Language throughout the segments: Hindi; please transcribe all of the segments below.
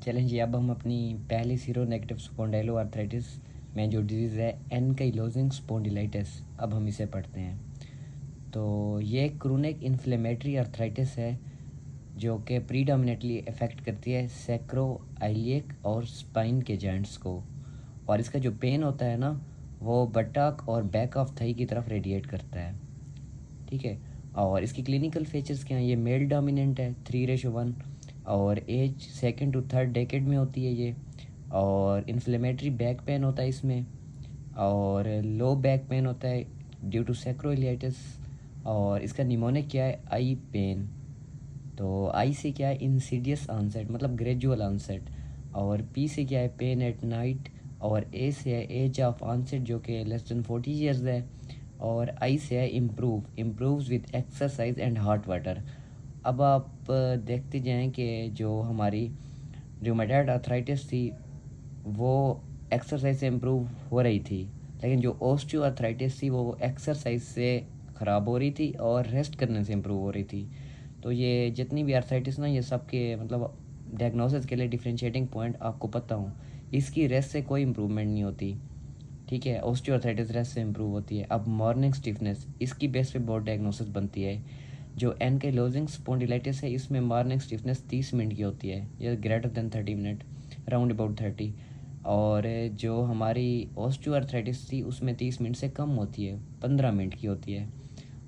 चलें जी, अब हम अपनी पहली सीरो नेगेटिव स्पॉन्डाइलो आर्थराइटिस में जो डिजीज़ है एनकाइलोजिंग स्पॉन्डिलाइटिस, अब हम इसे पढ़ते हैं। तो ये क्रोनिक इन्फ्लेमेटरी आर्थराइटिस है जो कि प्रीडोमिनेटली अफेक्ट करती है सैक्रोइलियक और स्पाइन के जॉइंट्स को, और इसका जो पेन होता है ना वो बटक और बैक ऑफ थाई की तरफ रेडिएट करता है। ठीक है, और इसकी क्लिनिकल फीचर्स क्या हैं? ये मेल डोमिनेंट है 3:1, और age second to third decade में होती है ये, और इन्फ्लेमेटरी बैक पेन होता है इसमें, और लो बैक पेन होता है ड्यू टू सैक्रोइलिटिस, और इसका निमोनिक क्या है? आई पेन। तो आई से क्या है? इंसीडियस आंसेट, मतलब ग्रेजुअल आंसेट, और पी से क्या है? पेन एट नाइट, और ए से है एज ऑफ आंसेट जो कि लेस देन 40 ईयर्स है, और आई से है improves with exercise and hot water. अब आप देखते जाएं कि जो हमारी रूमेटॉइड आर्थराइटिस थी वो एक्सरसाइज से इम्प्रूव हो रही थी, लेकिन जो ओस्टियो आर्थराइटिस थी वो एक्सरसाइज से ख़राब हो रही थी और रेस्ट करने से इम्प्रूव हो रही थी। तो ये जितनी भी आर्थराइटिस ना, ये सब के मतलब डायग्नोसिस के लिए डिफरेंशिएटिंग पॉइंट आपको पता हो, इसकी रेस्ट से कोई इम्प्रूवमेंट नहीं होती। ठीक है, ऑस्टियोआर्थराइटिस रेस्ट से इम्प्रूव होती है। अब मॉर्निंग स्टिफनेस, इसकी बेस पे बहुत डायग्नोसिस बनती है। जो एनकाइलोजिंग स्पॉन्डिलाइटिस है इसमें मॉर्निंग स्टिफनेस 30 मिनट की होती है, या greater than 30 minute, around about 30। और जो हमारी ऑस्टियोआर्थराइटिस थी उसमें 30 मिनट से कम होती है, 15 मिनट की होती है।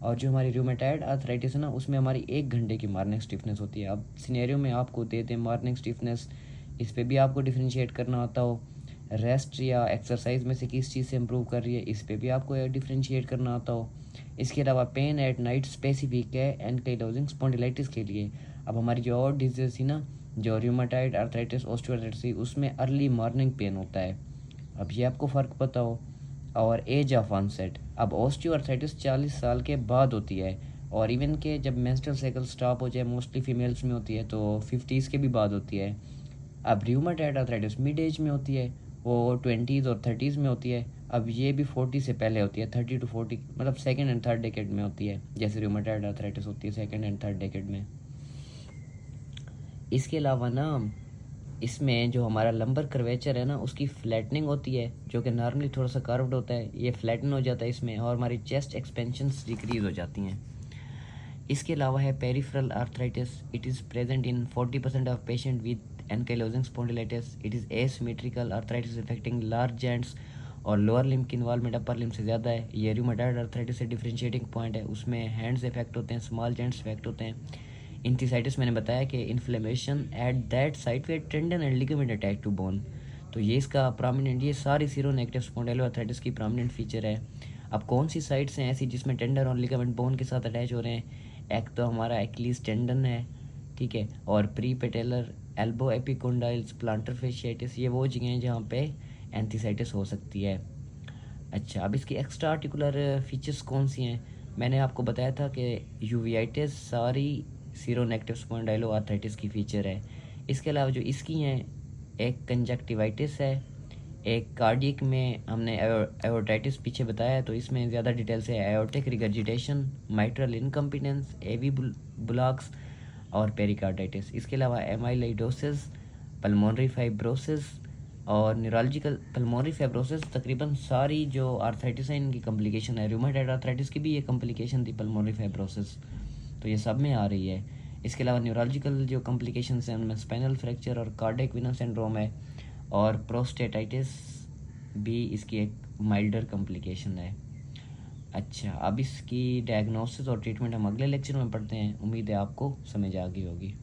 और जो हमारी रूमेटॉइड आर्थराइटिस है ना, उसमें हमारी 1 घंटे की मॉर्निंग स्टिफनेस होती है। अब सिनेरियो में आपको दे दें मॉर्निंग स्टिफनेस, इस पर भी आपको डिफ्रेंशिएट करना होता हो, रेस्ट या एक्सरसाइज में से किस चीज़ से इम्प्रूव कर रही है, इस पे भी आपको डिफ्रेंशिएट करना होता हो। इसके अलावा पेन एट नाइट स्पेसिफिक है एनकाइलोजिंग स्पॉन्डिलाइटिस के लिए। अब हमारी जो और डिजीज थी ना, जो रूमेटॉइड आर्थराइटिस ऑस्टियोआर्थराइटिस थी, उसमें अर्ली मॉर्निंग पेन होता है। अब ये आपको फ़र्क पता हो। और एज ऑफ ऑनसेट, अब ऑस्टियोआर्थराइटिस 40 साल के बाद होती है, और इवन के जब मेंस्ट्रुअल साइकिल स्टॉप हो जाए, मोस्टली फीमेल्स में होती है, तो 50s के भी बाद होती है। अब रूमेटॉइड आर्थराइटिस मिड एज में होती है, वो 20s और 30s में होती है। अब ये भी 40 से पहले होती है, 30 to 40, मतलब सेकेंड एंड थर्ड डेकेड में होती है, जैसे रूमेटॉइड आर्थराइटिस होती है सेकेंड एंड थर्ड डेकेड में। इसके अलावा ना, इसमें जो हमारा लंबर कर्वेचर है ना, उसकी फ्लैटनिंग होती है, जो कि नॉर्मली थोड़ा सा कर्व्ड होता है, ये फ्लैटन हो जाता है इसमें, और हमारी चेस्ट एक्सपेंशंस डिक्रीज हो जाती हैं। इसके अलावा है peripheral arthritis, it is present in 40% of patient with ankylosing spondylitis. It is asymmetrical arthritis affecting large joints, और लोअर लिम्ब की इन्वॉल्वमेंट अपर लिम्ब से ज़्यादा है। ये रूमेटॉइड आर्थराइटिस से डिफरेंशिएटिंग पॉइंट है, उसमें हैंड्स इफेक्ट होते हैं, स्मॉल जॉइंट्स इफेक्ट होते हैं। इंथिसाइटिस मैंने बताया कि inflammation at that site where tendon and ligament attach to bone. तो ये इसका प्रोमिनेंट, ये सारी सीरो नेगेटिव स्पॉन्डाइलो आर्थराइटिस की प्रोमिनेंट फीचर है। अब कौन सी साइट्स हैं ऐसी जिसमें टेंडन और लिगामेंट बोन के साथ अटैच हो रहे हैं? एक तो हमारा एक्लीज टेंडन है, ठीक है, और prepatellar, elbow epicondylitis, plantar fasciitis, ये वो जगह हैं जहाँ पे एंथीसाइटिस हो सकती है। अच्छा, अब इसकी एक्स्ट्रा आर्टिकुलर फीचर्स कौन सी हैं? मैंने आपको बताया था कि यूवीआइटिस सारी सीरो नेगेटिव स्पॉन्डाइलो आर्थराइटिस की फीचर है। इसके अलावा जो इसकी हैं, एक कंजक्टिवाइटिस है, एक कार्डियक में हमने एओर्टाइटिस पीछे बताया, तो इसमें ज़्यादा डिटेल से एओर्टिक रिगर्जिटेशन, माइट्रल इनकम्पिटेंस, एवी ब्लॉक्स, और पेरिकार्डाइटिस। इसके अलावा एमाइलोइडोसिस, पल्मोनरी फाइब्रोसिस, और न्यूरोलॉजिकल पल्मोनरी फाइब्रोसिस। तकरीबन सारी जो आर्थराइटिस है इनकी कॉम्प्लिकेशन है। रूमेटॉइड आर्थराइटिस की भी ये कॉम्प्लिकेशन थी, पल्मोनरी फाइब्रोसिस, तो ये सब में आ रही है। इसके अलावा न्यूरोलॉजिकल जो कॉम्प्लिकेशन हैं उनमें स्पाइनल फ्रैक्चर और कार्डियक वेनस सिंड्रोम है, और प्रोस्टेटाइटिस भी इसकी एक माइल्डर कॉम्प्लिकेशन है। अच्छा, अब इसकी डायग्नोसिस और ट्रीटमेंट हम अगले लेक्चर में पढ़ते हैं। उम्मीद है आपको समझ आ गई होगी।